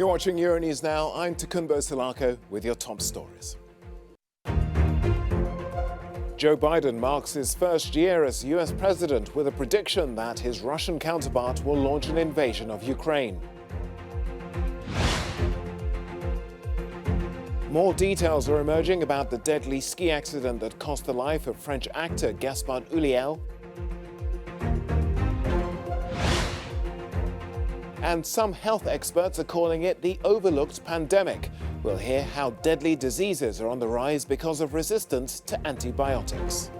You're watching Euronews now. I'm Takumbo Salako with your top stories. Joe Biden marks his first year as US president with a prediction that his Russian counterpart will launch an invasion of Ukraine. More details are emerging about the deadly ski accident that cost the life of French actor Gaspard Ulliel. And some health experts are calling it the overlooked pandemic. We'll hear how deadly diseases are on the rise because of resistance to antibiotics.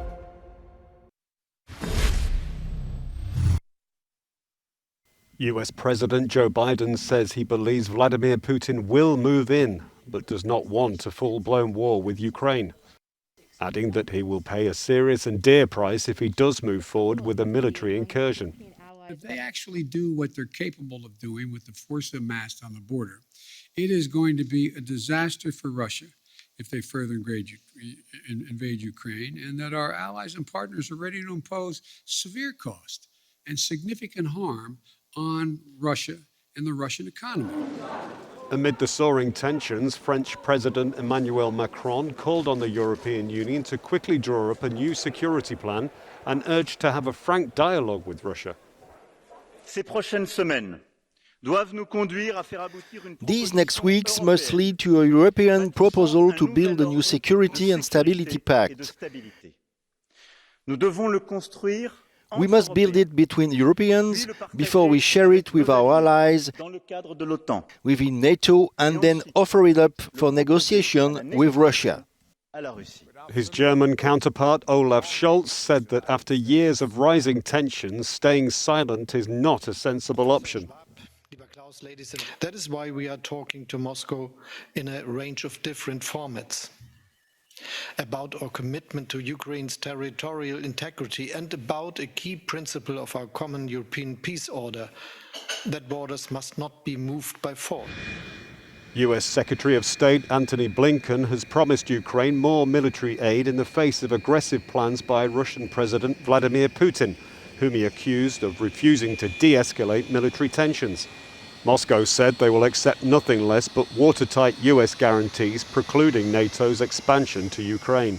US President Joe Biden says he believes Vladimir Putin will move in, but does not want a full-blown war with Ukraine, adding that he will pay a serious and dear price if he does move forward with a military incursion. If they actually do what they're capable of doing with the force amassed on the border, it is going to be a disaster for Russia if they further invade Ukraine, and that our allies and partners are ready to impose severe cost and significant harm on Russia and the Russian economy. Amid the soaring tensions, French President Emmanuel Macron called on the European Union to quickly draw up a new security plan and urged to have a frank dialogue with Russia. These next weeks must lead to a European proposal to build a new security and stability pact. We must build it between Europeans before we share it with our allies within NATO and then offer it up for negotiation with Russia. His German counterpart, Olaf Scholz, said that after years of rising tensions, staying silent is not a sensible option. That is why we are talking to Moscow in a range of different formats. About our commitment to Ukraine's territorial integrity and about a key principle of our common European peace order, that borders must not be moved by force. US Secretary of State Antony Blinken has promised Ukraine more military aid in the face of aggressive plans by Russian President Vladimir Putin, whom he accused of refusing to de-escalate military tensions. Moscow said they will accept nothing less but watertight US guarantees precluding NATO's expansion to Ukraine.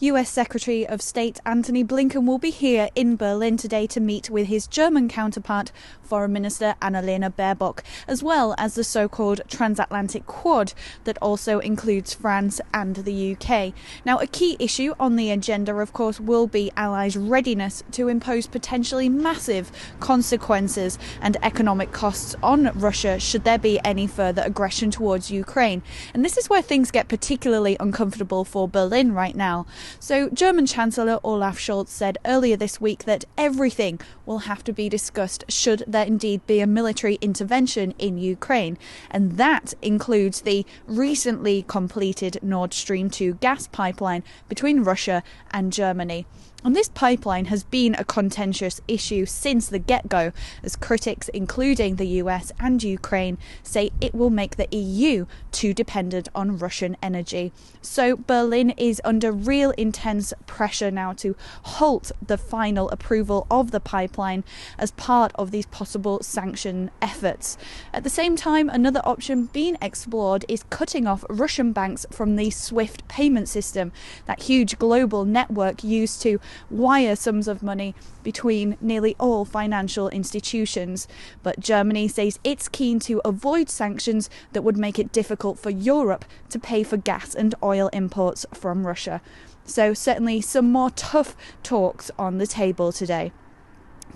US Secretary of State Antony Blinken will be here in Berlin today to meet with his German counterpart, Foreign Minister Annalena Baerbock, as well as the so-called transatlantic Quad that also includes France and the UK. Now, a key issue on the agenda, of course, will be allies' readiness to impose potentially massive consequences and economic costs on Russia should there be any further aggression towards Ukraine. And this is where things get particularly uncomfortable for Berlin right now. So German Chancellor Olaf Scholz said earlier this week that everything will have to be discussed should there indeed be a military intervention in Ukraine. And that includes the recently completed Nord Stream 2 gas pipeline between Russia and Germany. And this pipeline has been a contentious issue since the get-go, as critics, including the US and Ukraine, say it will make the EU too dependent on Russian energy. So Berlin is under real intense pressure now to halt the final approval of the pipeline as part of these possible sanction efforts. At the same time, another option being explored is cutting off Russian banks from the SWIFT payment system, that huge global network used to wire sums of money between nearly all financial institutions. But Germany says it's keen to avoid sanctions that would make it difficult for Europe to pay for gas and oil imports from Russia. So certainly some more tough talks on the table today.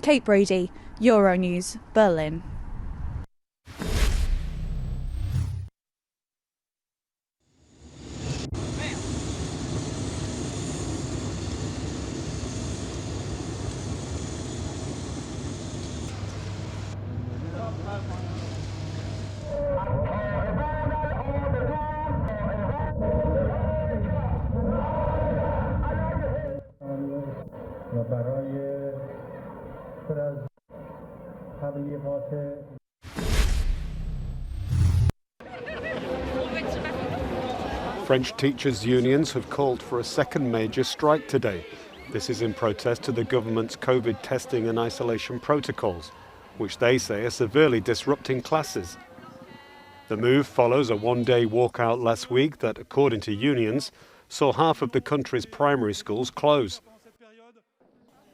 Kate Brady, Euronews, Berlin. French teachers' unions have called for a second major strike today. This is in protest to the government's COVID testing and isolation protocols, which they say are severely disrupting classes. The move follows a one-day walkout last week that, according to unions, saw half of the country's primary schools close.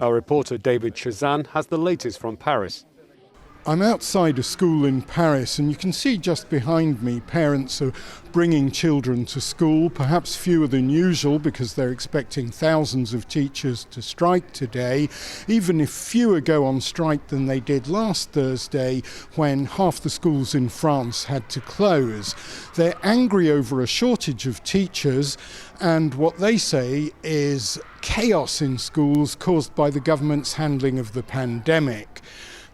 Our reporter David Chazan has the latest from Paris. I'm outside a school in Paris, and you can see just behind me parents are bringing children to school, perhaps fewer than usual because they're expecting thousands of teachers to strike today, even if fewer go on strike than they did last Thursday when half the schools in France had to close. They're angry over a shortage of teachers, and what they say is chaos in schools caused by the government's handling of the pandemic.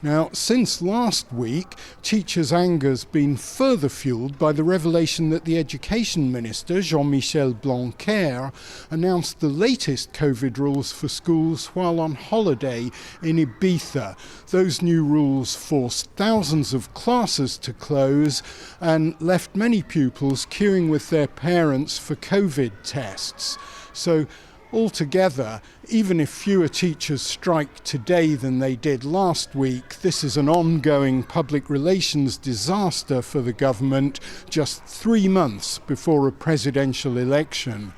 Now, since last week, teachers' anger's been further fuelled by the revelation that the Education Minister, Jean-Michel Blanquer, announced the latest COVID rules for schools while on holiday in Ibiza. Those new rules forced thousands of classes to close and left many pupils queuing with their parents for COVID tests. So, altogether, even if fewer teachers strike today than they did last week, this is an ongoing public relations disaster for the government just 3 months before a presidential election.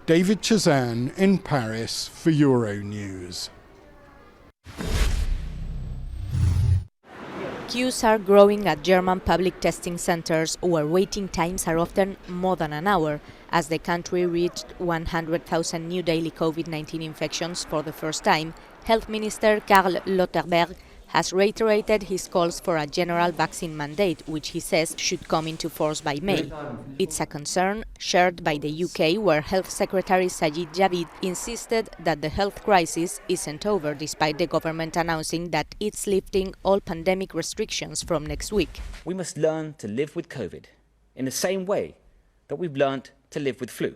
David Chazan in Paris for Euronews. Queues are growing at German public testing centers where waiting times are often more than an hour, as the country reached 100,000 new daily COVID-19 infections for the first time. Health Minister Karl Lauterbach has reiterated his calls for a general vaccine mandate, which he says should come into force by May. It's a concern shared by the UK, where Health Secretary Sajid Javid insisted that the health crisis isn't over, despite the government announcing that it's lifting all pandemic restrictions from next week. We must learn to live with COVID in the same way that we've learned to live with flu.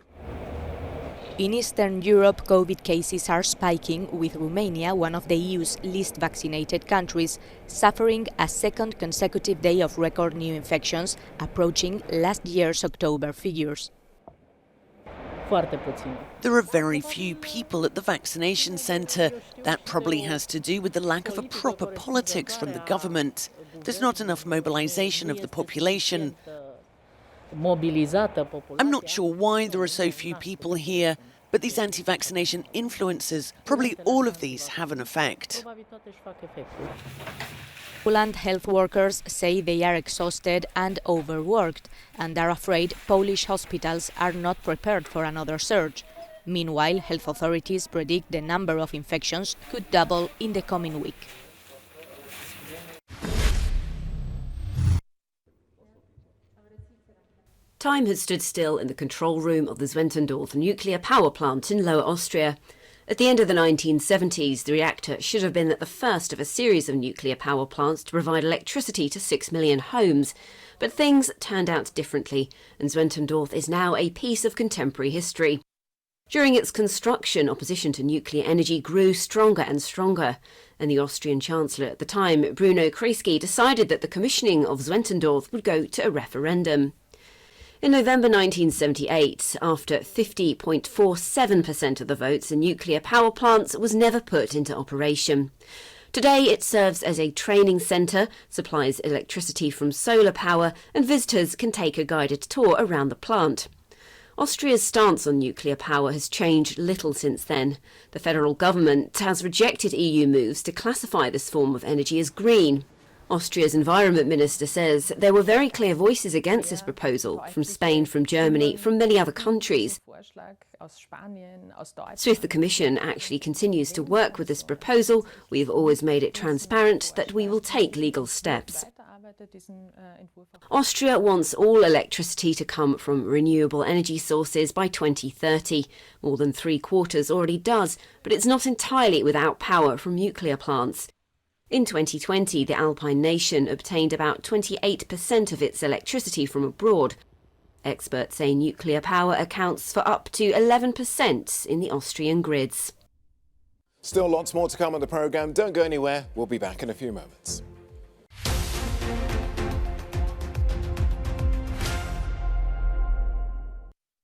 In Eastern Europe, COVID cases are spiking, with Romania, one of the EU's least vaccinated countries, suffering a second consecutive day of record new infections, approaching last year's October figures. There are very few people at the vaccination centre. That probably has to do with the lack of a proper politics from the government. There's not enough mobilisation of the population. I'm not sure why there are so few people here, but these anti-vaccination influences, probably all of these have an effect. Poland health workers say they are exhausted and overworked and are afraid Polish hospitals are not prepared for another surge. Meanwhile, health authorities predict the number of infections could double in the coming week. Time had stood still in the control room of the Zwentendorf nuclear power plant in Lower Austria. At the end of the 1970s, the reactor should have been at the first of a series of nuclear power plants to provide electricity to 6 million homes. But things turned out differently, and Zwentendorf is now a piece of contemporary history. During its construction, opposition to nuclear energy grew stronger and stronger, and the Austrian Chancellor at the time, Bruno Kreisky, decided that the commissioning of Zwentendorf would go to a referendum. In November 1978, after 50.47% of the votes, a nuclear power plant was never put into operation. Today it serves as a training centre, supplies electricity from solar power, and visitors can take a guided tour around the plant. Austria's stance on nuclear power has changed little since then. The federal government has rejected EU moves to classify this form of energy as green. Austria's Environment Minister says there were very clear voices against this proposal, from Spain, from Germany, from many other countries. So if the Commission actually continues to work with this proposal, we have always made it transparent that we will take legal steps. Austria wants all electricity to come from renewable energy sources by 2030. More than 3/4 already does, but it's not entirely without power from nuclear plants. In 2020, the Alpine nation obtained about 28% of its electricity from abroad. Experts say nuclear power accounts for up to 11% in the Austrian grids. Still lots more to come on the programme. Don't go anywhere. We'll be back in a few moments.